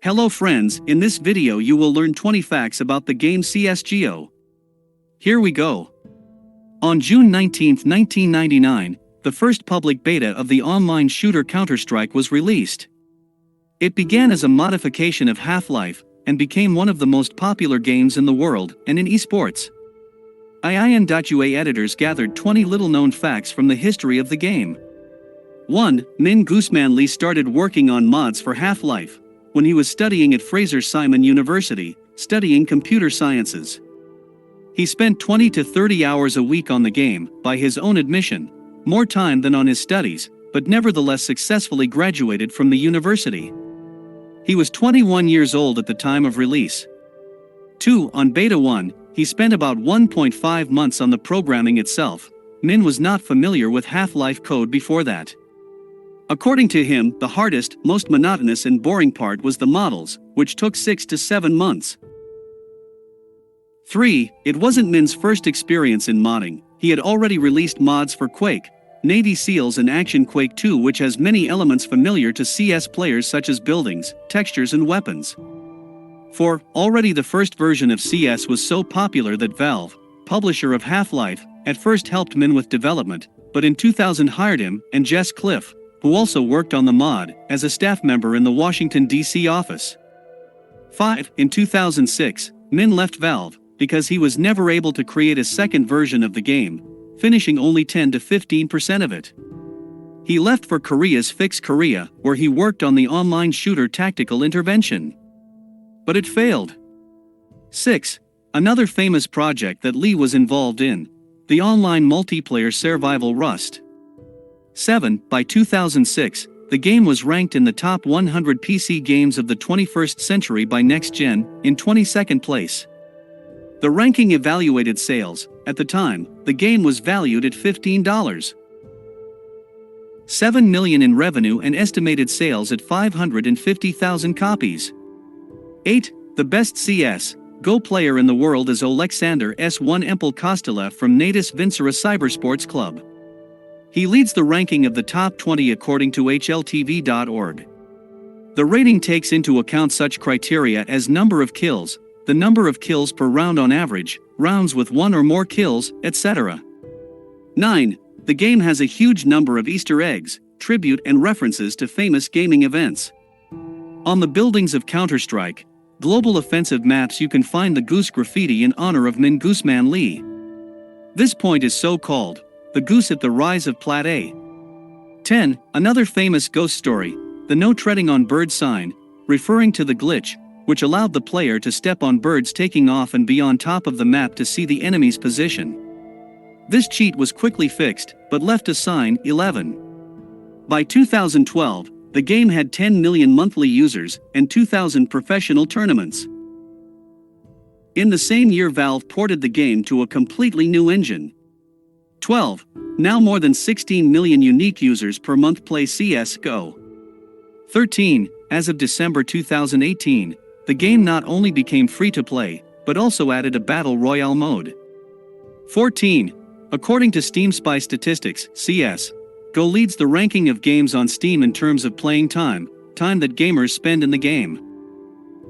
Hello friends, in this video you will learn 20 facts about the game CSGO. Here we go. On June 19, 1999, the first public beta of the online shooter Counter-Strike was released. It began as a modification of Half-Life, and became one of the most popular games in the world and in esports. IIN.UA editors gathered 20 little-known facts from the history of the game. 1. Min Guzman Lee started working on mods for Half-Life when he was studying at Fraser Simon University, studying computer sciences. He spent 20 to 30 hours a week on the game, by his own admission, more time than on his studies, but nevertheless successfully graduated from the university. He was 21 years old at the time of release. 2. On Beta 1, he spent about 1.5 months on the programming itself. Min was not familiar with Half-Life code before that. According to him, the hardest, most monotonous and boring part was the models, which took 6 to 7 months. 3. It wasn't Min's first experience in modding. He had already released mods for Quake, Navy SEALs and Action Quake 2, which has many elements familiar to CS players such as buildings, textures and weapons. 4. Already the first version of CS was so popular that Valve, publisher of Half-Life, at first helped Min with development, but in 2000 hired him and Jess Cliff, who also worked on the mod, as a staff member in the Washington, D.C. office. 5. In 2006, Min left Valve, because he was never able to create a second version of the game, finishing only 10 to 15% of it. He left for Korea's Fix Korea, where he worked on the online shooter Tactical Intervention. But it failed. 6. Another famous project that Lee was involved in, the online multiplayer survival Rust. 7. By 2006, the game was ranked in the top 100 PC games of the 21st century by NextGen, in 22nd place. The ranking evaluated sales. At the time, the game was valued at $15.7 million in revenue and estimated sales at 550,000 copies. 8. The best CS.GO player in the world is Oleksandr S1 Empel Kostylev from Natus Vincera Cybersports Club. He leads the ranking of the top 20 according to HLTV.org. The rating takes into account such criteria as number of kills, the number of kills per round on average, rounds with one or more kills, etc. 9. The game has a huge number of Easter eggs, tribute and references to famous gaming events. On the buildings of Counter-Strike Global Offensive maps you can find the goose graffiti in honor of Min Guzman Lee. This point is so called the goose at the rise of Plat A. 10. Another famous ghost story, the no treading on bird sign, referring to the glitch, which allowed the player to step on birds taking off and be on top of the map to see the enemy's position. This cheat was quickly fixed, but left a sign, 11. By 2012, the game had 10 million monthly users and 2,000 professional tournaments. In the same year Valve ported the game to a completely new engine. 12. Now more than 16 million unique users per month play CSGO. 13. As of December 2018, the game not only became free to play, but also added a Battle Royale mode. 14. According to Steam Spy statistics, CSGO leads the ranking of games on Steam in terms of playing time that gamers spend in the game.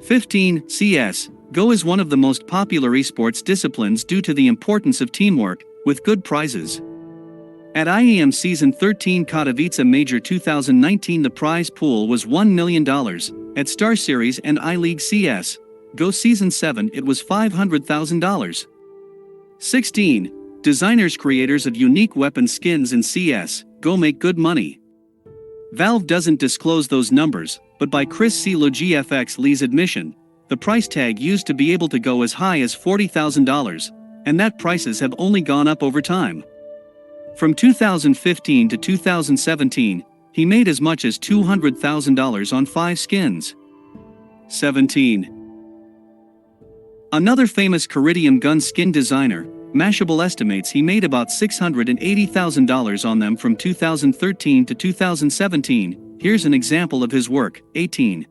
15. CSGO is one of the most popular esports disciplines due to the importance of teamwork, with good prizes. At IEM Season 13 Katowice Major 2019 the prize pool was $1 million, at Star Series and I-League CS.GO Season 7 it was $500,000. 16. Designers creators of unique weapon skins in CS.GO make good money. Valve doesn't disclose those numbers, but by Chris C. LoGFX Lee's admission, the price tag used to be able to go as high as $40,000, and that prices have only gone up over time. From 2015 to 2017, he made as much as $200,000 on 5 skins. 17. Another famous Caridium gun skin designer, Mashable estimates he made about $680,000 on them from 2013 to 2017. Here's an example of his work. 18.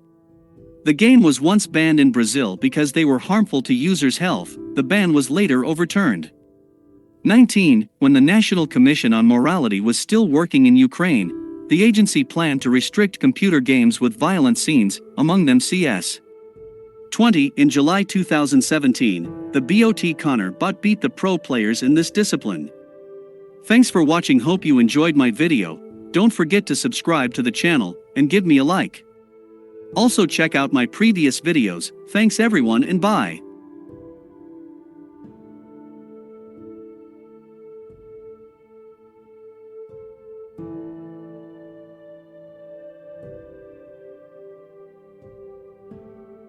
The game was once banned in Brazil because they were harmful to users' health. The ban was later overturned. 19. When the National Commission on Morality was still working in Ukraine, the agency planned to restrict computer games with violent scenes, among them CS. 20. In July 2017, the BOT Connor bot beat the pro players in this discipline. Thanks for watching, hope you enjoyed my video. Don't forget to subscribe to the channel, and give me a like. Also check out my previous videos. Thanks everyone and bye.